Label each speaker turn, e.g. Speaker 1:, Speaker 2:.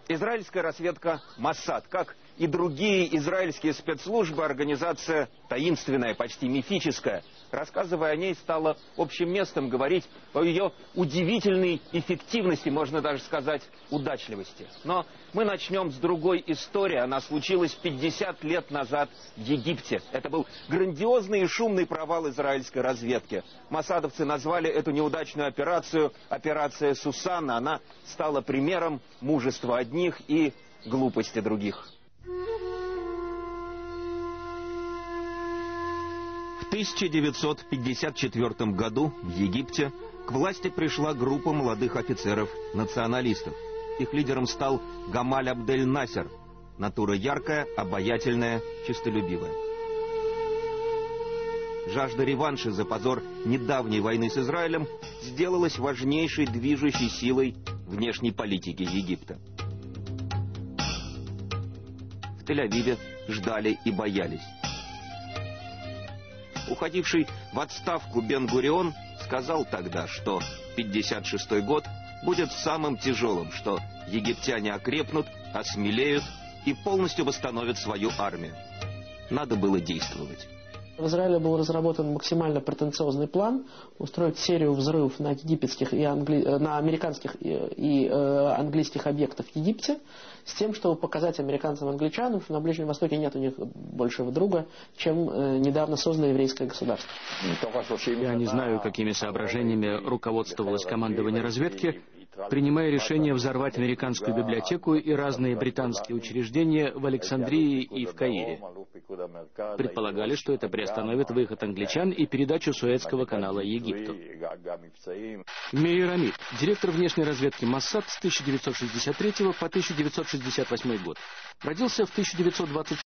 Speaker 1: Израильская разведка Моссад, как и другие израильские спецслужбы, организация таинственная, почти мифическая. Рассказывая о ней, стало общим местом говорить о ее удивительной эффективности, можно даже сказать, удачливости. Но мы начнем с другой истории. Она случилась 50 лет назад в Египте. Это был грандиозный и шумный провал израильской разведки. Моссадовцы назвали эту неудачную операцию «Операция Сусанна». Она стала примером мужества одних и глупости других. В 1954 году в Египте к власти пришла группа молодых офицеров-националистов. Их лидером стал Гамаль Абдель-Насер. Натура яркая, обаятельная, честолюбивая. Жажда реванша за позор недавней войны с Израилем сделалась важнейшей движущей силой внешней политики Египта. В Тель-Авиве ждали и боялись. Уходивший в отставку Бен-Гурион сказал тогда, что 1956 год будет самым тяжелым, что египтяне окрепнут, осмелеют и полностью восстановят свою армию. Надо было действовать.
Speaker 2: В Израиле был разработан максимально претенциозный план устроить серию взрывов на египетских на американских и английских объектах в Египте, с тем, чтобы показать американцам и англичанам, что на Ближнем Востоке нет у них большего друга, чем недавно созданное еврейское государство.
Speaker 3: Я не знаю, какими соображениями руководствовалось командование разведки, принимая решение взорвать американскую библиотеку и разные британские учреждения в Александрии и в Каире. Предполагали, что это приостановит выход англичан и передачу Суэцкого канала Египту. Меир Амид, директор внешней разведки Моссад с 1963 по 1968 год. Родился в 1926